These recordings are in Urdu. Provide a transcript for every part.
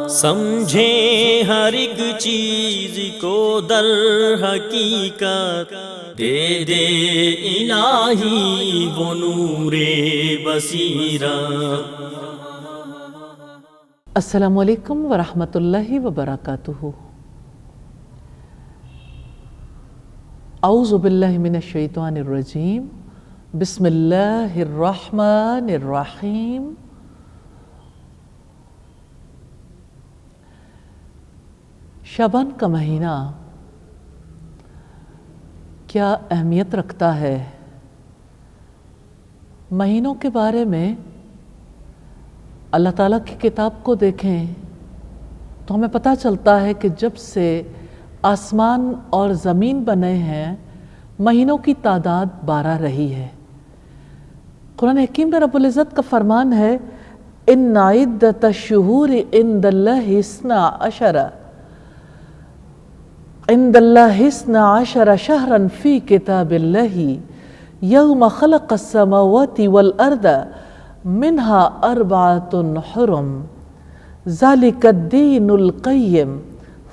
سمجھیں ہر ایک چیز کو در حقیقت، دے دے الہی وہ نور بصیرت۔ السلام علیکم ورحمۃ اللہ وبرکاتہ۔ اعوذ باللہ من الشیطان الرجیم، بسم اللہ الرحمن الرحیم۔ شعبان کا مہینہ کیا اہمیت رکھتا ہے؟ مہینوں کے بارے میں اللہ تعالیٰ کی کتاب کو دیکھیں تو ہمیں پتہ چلتا ہے کہ جب سے آسمان اور زمین بنے ہیں مہینوں کی تعداد 12 رہی ہے۔ قرآن حکیم میں رب العزت کا فرمان ہے، ان عدۃ الشہور عند اللہ 12 شہرا فی کتاب اللہ یوم خلق السماوات والارض منها 4 حرم ذلك الدین القیم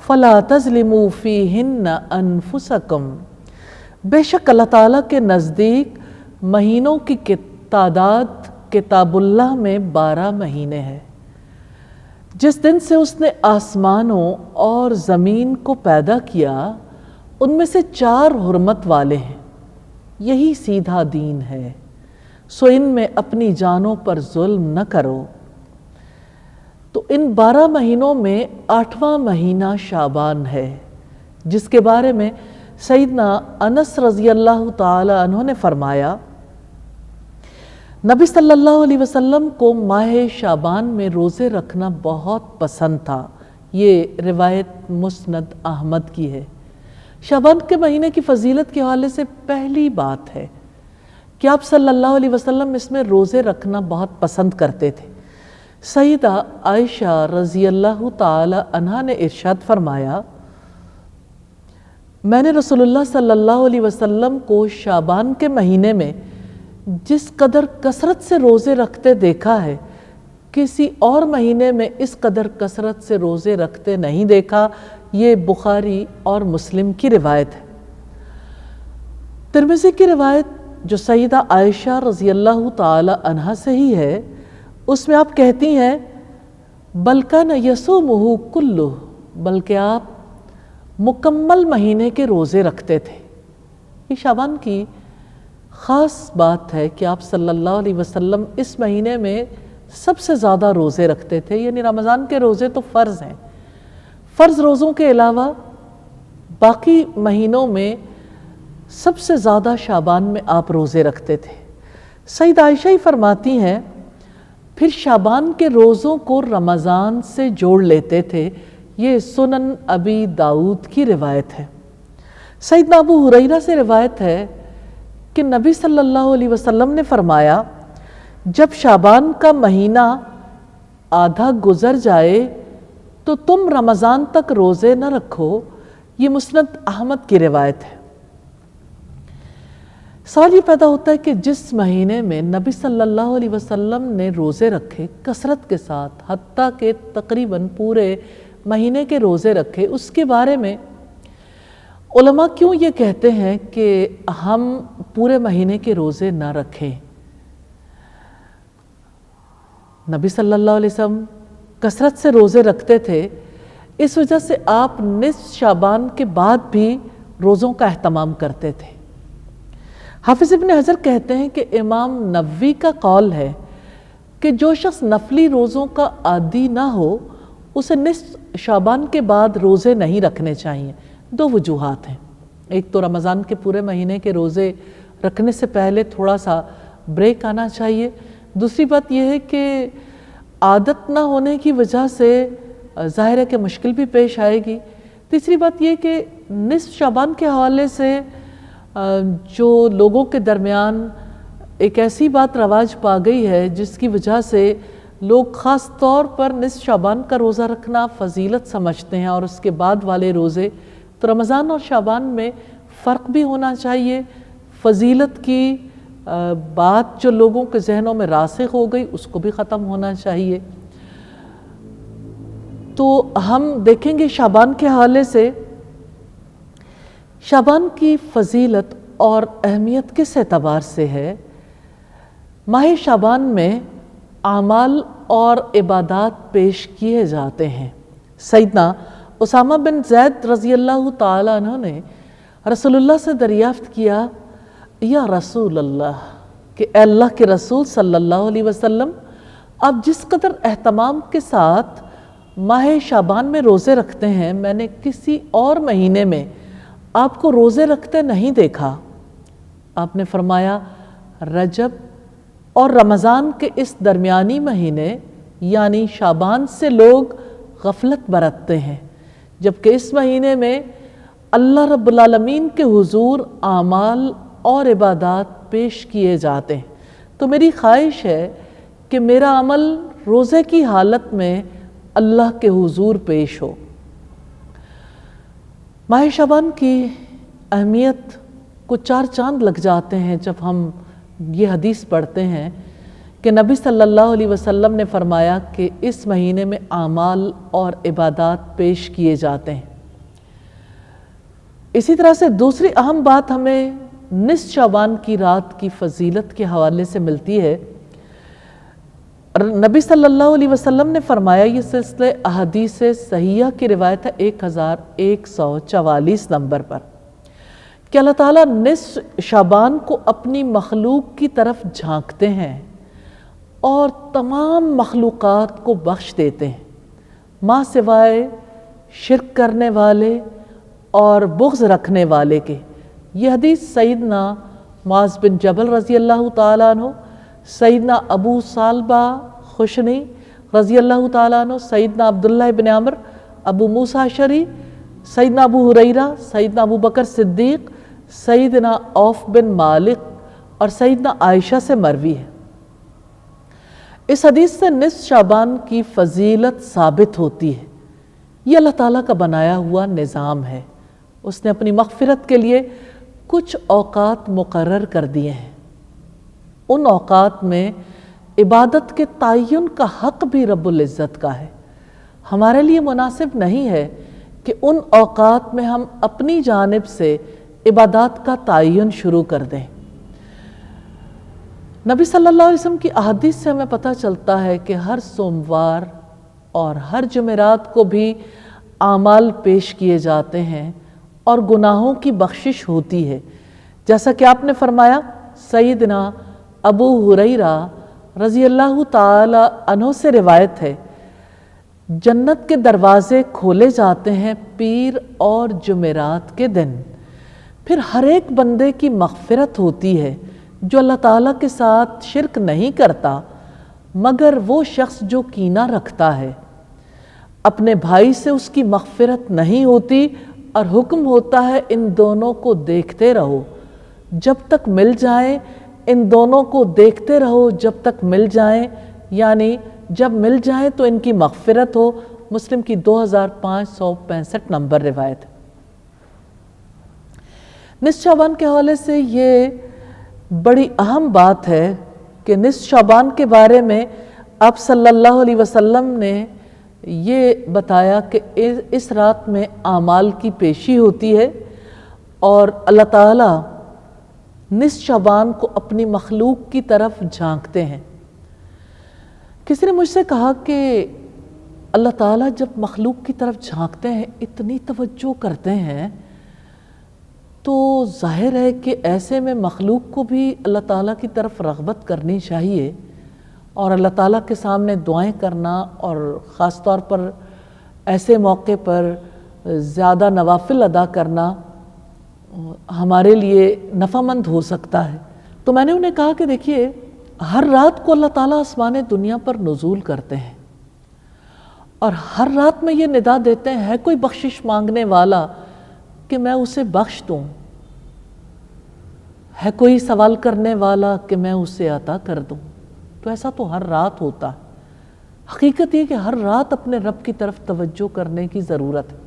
فلا تظلموا فیہن انفسکم۔ بے شک اللہ تعالیٰ کے نزدیک مہینوں کی تعداد کتاب اللہ میں 12 مہینے ہیں۔ جس دن سے اس نے آسمانوں اور زمین کو پیدا کیا ان میں سے 4 حرمت والے ہیں، یہی سیدھا دین ہے، سو ان میں اپنی جانوں پر ظلم نہ کرو۔ تو ان 12 مہینوں میں 8واں مہینہ شعبان ہے، جس کے بارے میں سیدنا انس رضی اللہ تعالی عنہ نے فرمایا، نبی صلی اللہ علیہ وسلم کو ماہ شعبان میں روزے رکھنا بہت پسند تھا۔ یہ روایت مسند احمد کی ہے۔ شعبان کے مہینے کی فضیلت کے حوالے سے پہلی بات ہے کہ آپ صلی اللہ علیہ وسلم اس میں روزے رکھنا بہت پسند کرتے تھے۔ سیدہ عائشہ رضی اللہ تعالی عنہا نے ارشاد فرمایا، میں نے رسول اللہ صلی اللہ علیہ وسلم کو شعبان کے مہینے میں جس قدر کثرت سے روزے رکھتے دیکھا ہے، کسی اور مہینے میں اس قدر کثرت سے روزے رکھتے نہیں دیکھا۔ یہ بخاری اور مسلم کی روایت ہے۔ ترمذی کی روایت جو سیدہ عائشہ رضی اللہ تعالی عنہا سے ہی ہے، اس میں آپ کہتی ہیں، بلکہ نہ یصومہ کلہ، بلکہ آپ مکمل مہینے کے روزے رکھتے تھے۔ یہ شعبان کی خاص بات ہے کہ آپ صلی اللہ علیہ وسلم اس مہینے میں سب سے زیادہ روزے رکھتے تھے، یعنی رمضان کے روزے تو فرض ہیں، فرض روزوں کے علاوہ باقی مہینوں میں سب سے زیادہ شعبان میں آپ روزے رکھتے تھے۔ سیدہ عائشہ ہی فرماتی ہیں، پھر شعبان کے روزوں کو رمضان سے جوڑ لیتے تھے۔ یہ سنن ابی داؤد کی روایت ہے۔ سیدنا ابو ہریرہ سے روایت ہے کہ نبی صلی اللہ علیہ وسلم نے فرمایا، جب شعبان کا مہینہ آدھا گزر جائے تو تم رمضان تک روزے نہ رکھو۔ یہ مسند احمد کی روایت ہے۔ سوال یہ پیدا ہوتا ہے کہ جس مہینے میں نبی صلی اللہ علیہ وسلم نے روزے رکھے کثرت کے ساتھ، حتیٰ کہ تقریباً پورے مہینے کے روزے رکھے، اس کے بارے میں علماء کیوں یہ کہتے ہیں کہ ہم پورے مہینے کے روزے نہ رکھیں؟ نبی صلی اللہ علیہ وسلم کثرت سے روزے رکھتے تھے، اس وجہ سے آپ نصف شعبان کے بعد بھی روزوں کا اہتمام کرتے تھے۔ حافظ ابن حجر کہتے ہیں کہ امام نووی کا قول ہے کہ جو شخص نفلی روزوں کا عادی نہ ہو اسے نصف شعبان کے بعد روزے نہیں رکھنے چاہیے۔ 2 وجوہات ہیں، ایک تو رمضان کے پورے مہینے کے روزے رکھنے سے پہلے تھوڑا سا بریک آنا چاہیے، دوسری بات یہ ہے کہ عادت نہ ہونے کی وجہ سے ظاہر ہے کہ مشکل بھی پیش آئے گی، تیسری بات یہ کہ نصف شعبان کے حوالے سے جو لوگوں کے درمیان ایک ایسی بات رواج پا گئی ہے جس کی وجہ سے لوگ خاص طور پر نصف شعبان کا روزہ رکھنا فضیلت سمجھتے ہیں اور اس کے بعد والے روزے، تو رمضان اور شعبان میں فرق بھی ہونا چاہیے۔ فضیلت کی بات جو لوگوں کے ذہنوں میں راسخ ہو گئی اس کو بھی ختم ہونا چاہیے۔ تو ہم دیکھیں گے شعبان کے حوالے سے شعبان کی فضیلت اور اہمیت کس اعتبار سے ہے۔ ماہ شعبان میں اعمال اور عبادات پیش کیے جاتے ہیں۔ سیدنا اسامہ بن زید رضی اللہ تعالیٰ عنہ نے رسول اللہ سے دریافت کیا، یا رسول اللہ، کہ اے اللہ کے رسول صلی اللہ علیہ وسلم، آپ جس قدر اہتمام کے ساتھ ماہ شعبان میں روزے رکھتے ہیں، میں نے کسی اور مہینے میں آپ کو روزے رکھتے نہیں دیکھا۔ آپ نے فرمایا، رجب اور رمضان کے اس درمیانی مہینے یعنی شعبان سے لوگ غفلت برتتے ہیں، جبکہ اس مہینے میں اللہ رب العالمین کے حضور اعمال اور عبادات پیش کیے جاتے ہیں۔ تو میری خواہش ہے کہ میرا عمل روزے کی حالت میں اللہ کے حضور پیش ہو۔ ماہ شعبان کی اہمیت کو چار چاند لگ جاتے ہیں جب ہم یہ حدیث پڑھتے ہیں کہ نبی صلی اللہ علیہ وسلم نے فرمایا کہ اس مہینے میں اعمال اور عبادات پیش کیے جاتے ہیں۔ اسی طرح سے دوسری اہم بات ہمیں نصف شعبان کی رات کی فضیلت کے حوالے سے ملتی ہے۔ نبی صلی اللہ علیہ وسلم نے فرمایا، یہ سلسلہ احادیث صحیحہ کی روایت ہے 1144 نمبر پر، کہ اللہ تعالیٰ نصف شعبان کو اپنی مخلوق کی طرف جھانکتے ہیں اور تمام مخلوقات کو بخش دیتے ہیں، ماں سوائے شرک کرنے والے اور بغض رکھنے والے کے۔ یہ حدیث سیدنا معاذ بن جبل رضی اللہ تعالیٰ عنہ، سیدنا ابو ثعلبہ خشنی رضی اللہ تعالیٰ عنہ، سیدنا عبداللہ بن عمر، ابو موسیٰ اشعری، سیدنا ابو ہریرہ، سیدنا ابو بکر صدیق، سیدنا عوف بن مالک اور سیدنا عائشہ سے مروی ہے۔ اس حدیث سے نصف شعبان کی فضیلت ثابت ہوتی ہے۔ یہ اللہ تعالیٰ کا بنایا ہوا نظام ہے۔ اس نے اپنی مغفرت کے لیے کچھ اوقات مقرر کر دیے ہیں۔ ان اوقات میں عبادت کے تعین کا حق بھی رب العزت کا ہے۔ ہمارے لیے مناسب نہیں ہے کہ ان اوقات میں ہم اپنی جانب سے عبادات کا تعین شروع کر دیں۔ نبی صلی اللہ علیہ وسلم کی احادیث سے ہمیں پتہ چلتا ہے کہ ہر سوموار اور ہر جمعرات کو بھی اعمال پیش کیے جاتے ہیں اور گناہوں کی بخشش ہوتی ہے، جیسا کہ آپ نے فرمایا۔ سیدنا ابو ہریرہ رضی اللہ تعالی عنہ سے روایت ہے، جنت کے دروازے کھولے جاتے ہیں پیر اور جمعرات کے دن، پھر ہر ایک بندے کی مغفرت ہوتی ہے جو اللہ تعالیٰ کے ساتھ شرک نہیں کرتا، مگر وہ شخص جو کینہ رکھتا ہے، اپنے بھائی سے اس کی مغفرت نہیں ہوتی، اور حکم ہوتا ہے ان دونوں کو دیکھتے رہو جب تک مل جائیں، ان دونوں کو دیکھتے رہو جب تک مل جائیں، یعنی جب مل جائیں تو ان کی مغفرت ہو۔ مسلم کی 2565 نمبر روایت ہے۔ نصف شعبان کے حوالے سے یہ بڑی اہم بات ہے کہ نصف شعبان کے بارے میں آپ صلی اللہ علیہ وسلم نے یہ بتایا کہ اس رات میں اعمال کی پیشی ہوتی ہے اور اللہ تعالیٰ نصف شعبان کو اپنی مخلوق کی طرف جھانکتے ہیں۔ کسی نے مجھ سے کہا کہ اللہ تعالیٰ جب مخلوق کی طرف جھانکتے ہیں، اتنی توجہ کرتے ہیں، تو ظاہر ہے کہ ایسے میں مخلوق کو بھی اللہ تعالیٰ کی طرف رغبت کرنی چاہیے، اور اللہ تعالیٰ کے سامنے دعائیں کرنا، اور خاص طور پر ایسے موقع پر زیادہ نوافل ادا کرنا ہمارے لیے نفع مند ہو سکتا ہے۔ تو میں نے انہیں کہا کہ دیکھیے، ہر رات کو اللہ تعالیٰ آسمان دنیا پر نزول کرتے ہیں، اور ہر رات میں یہ ندا دیتے ہیں، ہے کوئی بخشش مانگنے والا کہ میں اسے بخش دوں، ہے کوئی سوال کرنے والا کہ میں اسے عطا کر دوں۔ تو ایسا تو ہر رات ہوتا ہے۔ حقیقت یہ کہ ہر رات اپنے رب کی طرف توجہ کرنے کی ضرورت ہے۔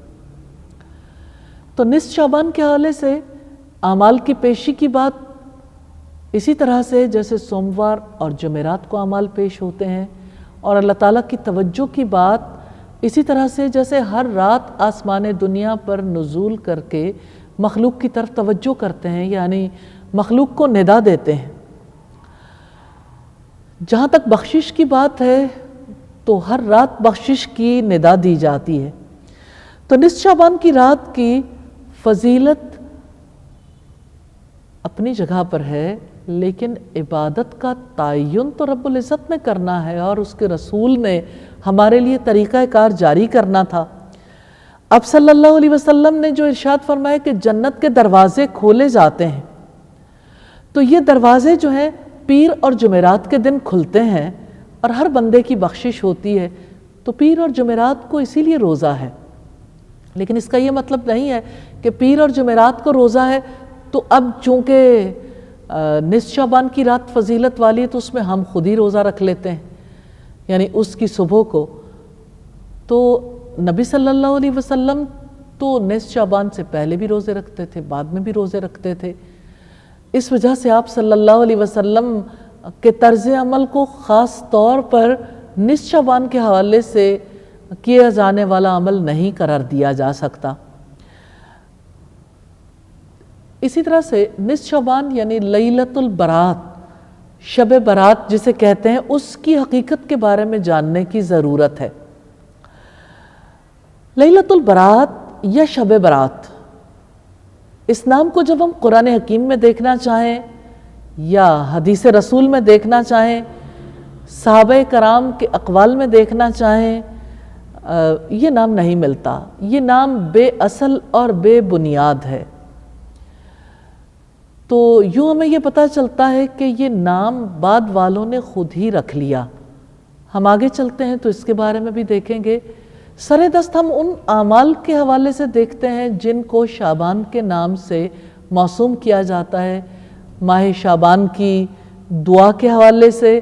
تو نصف شعبان کے حوالے سے اعمال کی پیشی کی بات اسی طرح سے جیسے سوموار اور جمعرات کو اعمال پیش ہوتے ہیں، اور اللہ تعالیٰ کی توجہ کی بات اسی طرح سے جیسے ہر رات آسمان دنیا پر نزول کر کے مخلوق کی طرف توجہ کرتے ہیں، یعنی مخلوق کو ندا دیتے ہیں۔ جہاں تک بخشش کی بات ہے تو ہر رات بخشش کی ندا دی جاتی ہے۔ تو نصف شعبان کی رات کی فضیلت اپنی جگہ پر ہے، لیکن عبادت کا تعین تو رب العزت نے کرنا ہے اور اس کے رسول نے ہمارے لیے طریقہ کار جاری کرنا تھا۔ اب صلی اللہ علیہ وسلم نے جو ارشاد فرمایا کہ جنت کے دروازے کھولے جاتے ہیں، تو یہ دروازے جو ہیں پیر اور جمعرات کے دن کھلتے ہیں اور ہر بندے کی بخشش ہوتی ہے۔ تو پیر اور جمعرات کو اسی لیے روزہ ہے، لیکن اس کا یہ مطلب نہیں ہے کہ پیر اور جمعرات کو روزہ ہے تو اب چونکہ نصف شعبان کی رات فضیلت والی ہے تو اس میں ہم خود ہی روزہ رکھ لیتے ہیں، یعنی اس کی صبح کو۔ تو نبی صلی اللہ علیہ وسلم تو نصف شعبان سے پہلے بھی روزے رکھتے تھے، بعد میں بھی روزے رکھتے تھے۔ اس وجہ سے آپ صلی اللہ علیہ وسلم کے طرز عمل کو خاص طور پر نصف شعبان کے حوالے سے کیا جانے والا عمل نہیں قرار دیا جا سکتا۔ اسی طرح سے نصف شعبان یعنی لیلۃ البرات، شب برات جسے کہتے ہیں، اس کی حقیقت کے بارے میں جاننے کی ضرورت ہے۔ لیلۃ البرات یا شب برات، اس نام کو جب ہم قرآن حکیم میں دیکھنا چاہیں یا حدیث رسول میں دیکھنا چاہیں، صحابہ کرام کے اقوال میں دیکھنا چاہیں، یہ نام نہیں ملتا۔ یہ نام بے اصل اور بے بنیاد ہے۔ تو یوں ہمیں یہ پتہ چلتا ہے کہ یہ نام بعد والوں نے خود ہی رکھ لیا۔ ہم آگے چلتے ہیں تو اس کے بارے میں بھی دیکھیں گے۔ سر دست ہم ان اعمال کے حوالے سے دیکھتے ہیں جن کو شعبان کے نام سے موسوم کیا جاتا ہے۔ ماہ شعبان کی دعا کے حوالے سے